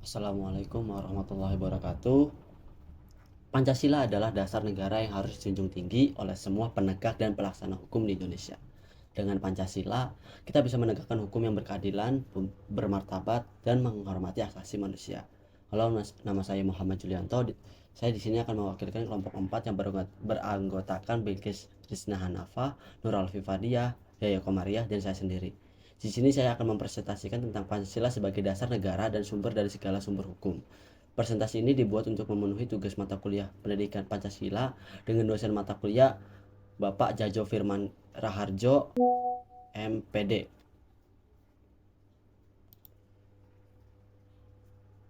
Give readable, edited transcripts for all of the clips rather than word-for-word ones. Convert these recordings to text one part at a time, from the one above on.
Assalamualaikum warahmatullahi wabarakatuh. Pancasila adalah dasar negara yang harus dijunjung tinggi oleh semua penegak dan pelaksana hukum di Indonesia. Dengan Pancasila, kita bisa menegakkan hukum yang berkeadilan, bermartabat, dan menghormati hak asasi manusia. Halo, nama saya Muhammad Julianto. Saya di sini akan mewakilkan kelompok 4 yang beranggotakan Bilqis Trisna Hanafa, Nur Alfifadiyah, Yaya Komariah, dan saya sendiri. Di sini saya akan mempresentasikan tentang Pancasila sebagai dasar negara dan sumber dari segala sumber hukum. Presentasi ini dibuat untuk memenuhi tugas mata kuliah Pendidikan Pancasila dengan dosen mata kuliah Bapak Jajo Firman Raharjo, MPD.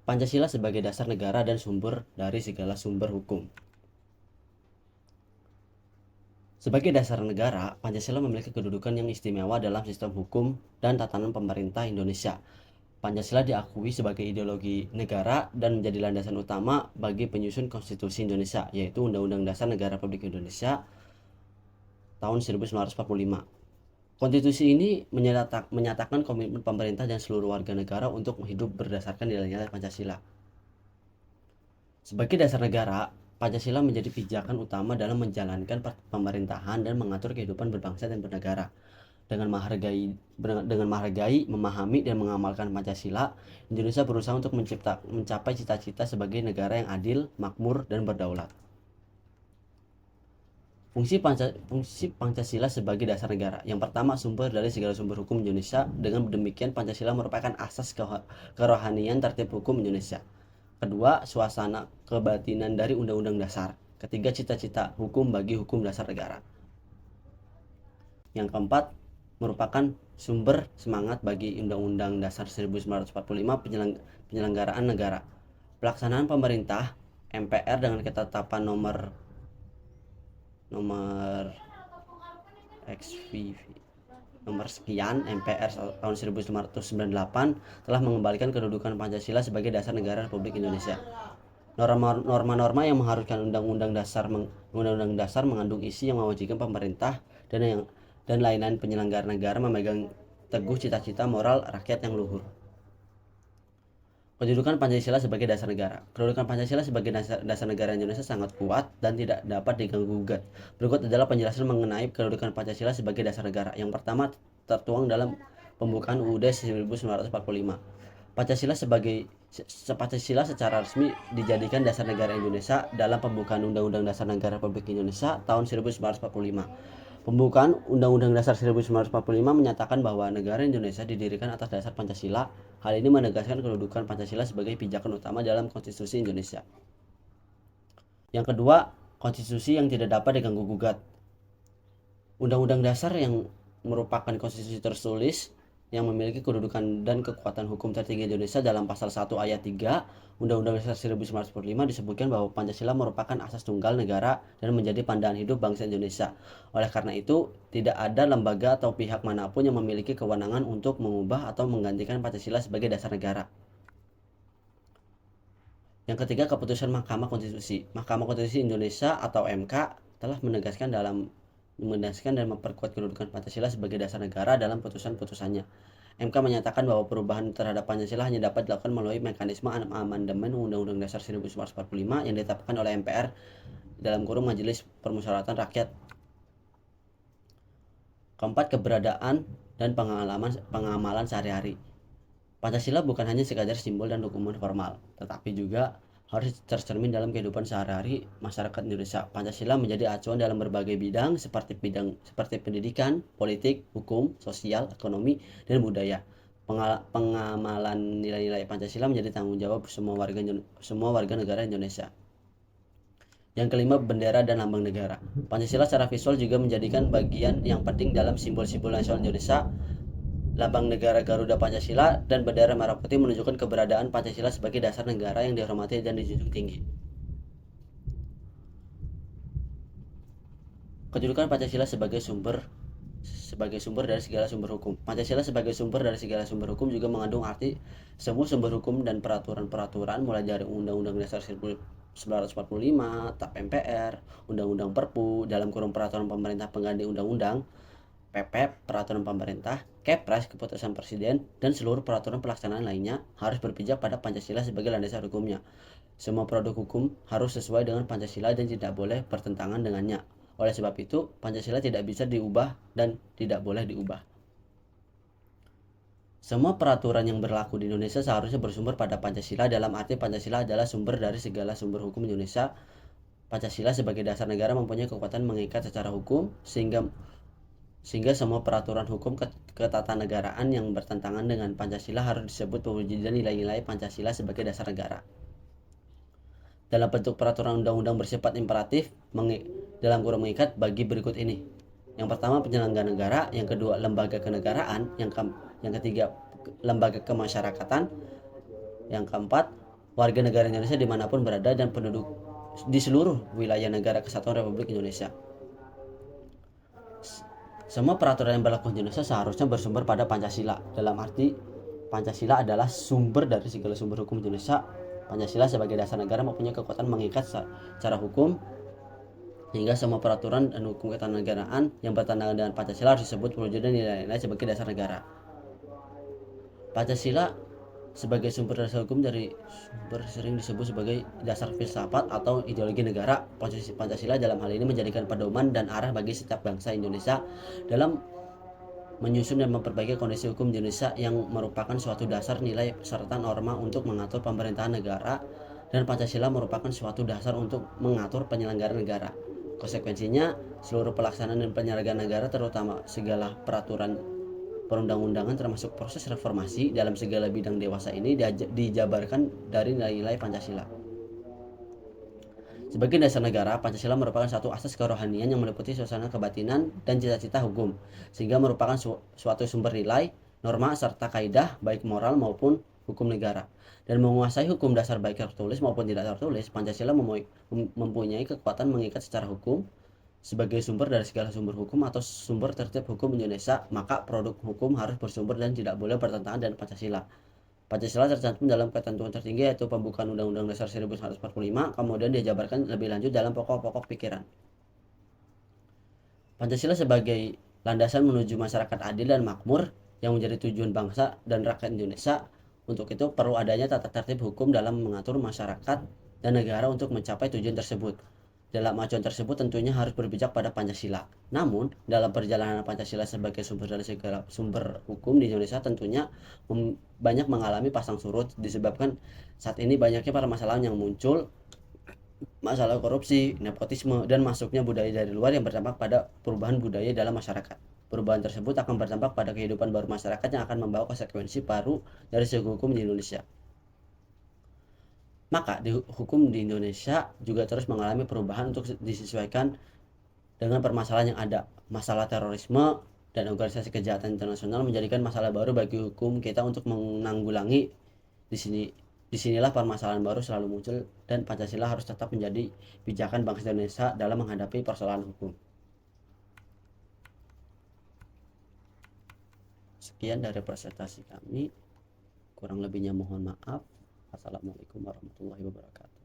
Pancasila sebagai dasar negara dan sumber dari segala sumber hukum. Sebagai dasar negara, Pancasila memiliki kedudukan yang istimewa dalam sistem hukum dan tatanan pemerintah Indonesia. Pancasila diakui sebagai ideologi negara dan menjadi landasan utama bagi penyusun Konstitusi Indonesia, yaitu Undang-Undang Dasar Negara Republik Indonesia tahun 1945. Konstitusi ini menyatakan komitmen pemerintah dan seluruh warga negara untuk hidup berdasarkan nilai-nilai Pancasila. Sebagai dasar negara, Pancasila menjadi pijakan utama dalam menjalankan pemerintahan dan mengatur kehidupan berbangsa dan bernegara. Dengan menghargai, memahami, dan mengamalkan Pancasila, Indonesia berusaha untuk mencapai cita-cita sebagai negara yang adil, makmur, dan berdaulat. Fungsi Pancasila sebagai dasar negara. Yang pertama, sumber dari segala sumber hukum Indonesia. Dengan demikian, Pancasila merupakan asas kerohanian tertib hukum Indonesia. Kedua, suasana kebatinan dari Undang-Undang Dasar. Ketiga, cita-cita hukum bagi hukum dasar negara. Yang keempat, merupakan sumber semangat bagi Undang-Undang Dasar 1945 penyelenggaraan negara. Pelaksanaan pemerintah MPR dengan ketetapan nomor sekian MPR tahun 1998 telah mengembalikan kedudukan Pancasila sebagai dasar negara Republik Indonesia. Norma-norma yang mengharuskan Undang-Undang Dasar mengandung isi yang mewajibkan pemerintah dan lain-lain penyelenggara negara memegang teguh cita-cita moral rakyat yang luhur. Kedudukan Pancasila sebagai dasar negara. Kedudukan Pancasila sebagai dasar negara Indonesia sangat kuat dan tidak dapat diganggu-gugat. Berikut adalah penjelasan mengenai kedudukan Pancasila sebagai dasar negara. Yang pertama, tertuang dalam pembukaan UUD 1945. Pancasila secara resmi dijadikan dasar negara Indonesia dalam pembukaan Undang-Undang Dasar Negara Republik Indonesia tahun 1945. Pembukaan Undang-Undang Dasar 1945 menyatakan bahwa negara Indonesia didirikan atas dasar Pancasila. Hal ini menegaskan kedudukan Pancasila sebagai pijakan utama dalam Konstitusi Indonesia. Yang kedua, konstitusi yang tidak dapat diganggu-gugat. Undang-Undang Dasar yang merupakan konstitusi tertulis yang memiliki kedudukan dan kekuatan hukum tertinggi Indonesia dalam pasal 1 ayat 3 Undang-Undang Dasar 1945 disebutkan bahwa Pancasila merupakan asas tunggal negara dan menjadi pandangan hidup bangsa Indonesia. Oleh karena itu, tidak ada lembaga atau pihak manapun yang memiliki kewenangan untuk mengubah atau menggantikan Pancasila sebagai dasar negara. Yang ketiga, keputusan Mahkamah Konstitusi. Mahkamah Konstitusi Indonesia atau MK telah menegaskan dan memperkuat kedudukan Pancasila sebagai dasar negara dalam putusan-putusannya. MK menyatakan bahwa perubahan terhadap Pancasila hanya dapat dilakukan melalui mekanisme amandemen Undang-Undang Dasar 1945 yang ditetapkan oleh MPR dalam kurung Majelis Permusyawaratan Rakyat. Keempat, keberadaan dan pengamalan sehari-hari. Pancasila bukan hanya sekadar simbol dan dokumen formal, tetapi juga harus tercermin dalam kehidupan sehari-hari masyarakat Indonesia. Pancasila menjadi acuan dalam berbagai bidang seperti pendidikan, politik, hukum, sosial, ekonomi, dan budaya. Pengamalan nilai-nilai Pancasila menjadi tanggung jawab semua warga negara Indonesia. Yang kelima, bendera dan lambang negara. Pancasila secara visual juga menjadikan bagian yang penting dalam simbol-simbol nasional Indonesia. Lambang negara Garuda Pancasila dan bendera merah putih menunjukkan keberadaan Pancasila sebagai dasar negara yang dihormati dan dijunjung tinggi. Kedudukan Pancasila sebagai sumber dari segala sumber hukum. Pancasila sebagai sumber dari segala sumber hukum juga mengandung arti semua sumber hukum dan peraturan-peraturan mulai dari Undang-Undang Dasar 1945, TAP MPR, Undang-Undang Perpu, dalam kurung peraturan pemerintah pengganti undang-undang, PP, peraturan pemerintah, Kepres, keputusan Presiden, dan seluruh peraturan pelaksanaan lainnya harus berpijak pada Pancasila sebagai landasan hukumnya. Semua produk hukum harus sesuai dengan Pancasila dan tidak boleh bertentangan dengannya. Oleh sebab itu, Pancasila tidak bisa diubah dan tidak boleh diubah. Semua peraturan yang berlaku di Indonesia seharusnya bersumber pada Pancasila, dalam arti Pancasila adalah sumber dari segala sumber hukum Indonesia. Pancasila sebagai dasar negara mempunyai kekuatan mengikat secara hukum, sehingga semua peraturan hukum ketatanegaraan yang bertentangan dengan Pancasila harus disebut mewujudkan nilai-nilai Pancasila sebagai dasar negara. Dalam bentuk peraturan undang-undang bersifat imperatif dalam kurung mengikat bagi berikut ini. Yang pertama, penyelenggara negara. Yang kedua, lembaga kenegaraan. Yang ketiga, lembaga kemasyarakatan. Yang keempat, warga negara Indonesia dimanapun berada dan penduduk di seluruh wilayah negara kesatuan Republik Indonesia. Semua peraturan yang berlaku di Indonesia seharusnya bersumber pada Pancasila. Dalam arti Pancasila adalah sumber dari segala sumber hukum Indonesia. Pancasila sebagai dasar negara mempunyai kekuatan mengikat secara hukum, hingga semua peraturan dan hukum ketatanegaraan yang bertentangan dengan Pancasila harus disebut mewujudkan nilai-nilai sebagai dasar negara. Pancasila sebagai sumber dasar hukum sering disebut sebagai dasar filsafat atau ideologi negara. Pancasila dalam hal ini menjadikan pedoman dan arah bagi setiap bangsa Indonesia dalam menyusun dan memperbaiki kondisi hukum di Indonesia, yang merupakan suatu dasar nilai serta norma untuk mengatur pemerintahan negara, dan Pancasila merupakan suatu dasar untuk mengatur penyelenggaraan negara. Konsekuensinya, seluruh pelaksanaan dan penyelenggaraan negara, terutama segala peraturan perundang-undangan termasuk proses reformasi dalam segala bidang dewasa ini dijabarkan dari nilai-nilai Pancasila. Sebagai dasar negara, Pancasila merupakan satu asas kerohanian yang meliputi suasana kebatinan dan cita-cita hukum, sehingga merupakan suatu sumber nilai, norma, serta kaidah baik moral maupun hukum negara. Dan menguasai hukum dasar baik tertulis maupun tidak tertulis, Pancasila mempunyai kekuatan mengikat secara hukum sebagai sumber dari segala sumber hukum atau sumber tertib hukum Indonesia. Maka produk hukum harus bersumber dan tidak boleh bertentangan dengan Pancasila. Pancasila tercantum dalam ketentuan tertinggi, yaitu pembukaan Undang-Undang Dasar 1945, kemudian dijabarkan lebih lanjut dalam pokok-pokok pikiran. Pancasila sebagai landasan menuju masyarakat adil dan makmur yang menjadi tujuan bangsa dan rakyat Indonesia. Untuk itu perlu adanya tata tertib hukum dalam mengatur masyarakat dan negara untuk mencapai tujuan tersebut. Dalam acuan tersebut tentunya harus berpijak pada Pancasila. Namun, dalam perjalanan Pancasila sebagai sumber dari segala sumber hukum di Indonesia tentunya banyak mengalami pasang surut, disebabkan saat ini banyaknya permasalahan yang muncul, masalah korupsi, nepotisme, dan masuknya budaya dari luar yang berdampak pada perubahan budaya dalam masyarakat. Perubahan tersebut akan berdampak pada kehidupan baru masyarakat yang akan membawa konsekuensi baru dari segi hukum di Indonesia. Maka hukum di Indonesia juga terus mengalami perubahan untuk disesuaikan dengan permasalahan yang ada. Masalah terorisme dan organisasi kejahatan internasional menjadikan masalah baru bagi hukum kita untuk menanggulangi. Disinilah permasalahan baru selalu muncul, dan Pancasila harus tetap menjadi pijakan bangsa Indonesia dalam menghadapi persoalan hukum. Sekian dari presentasi kami, kurang lebihnya mohon maaf. Assalamualaikum warahmatullahi wabarakatuh.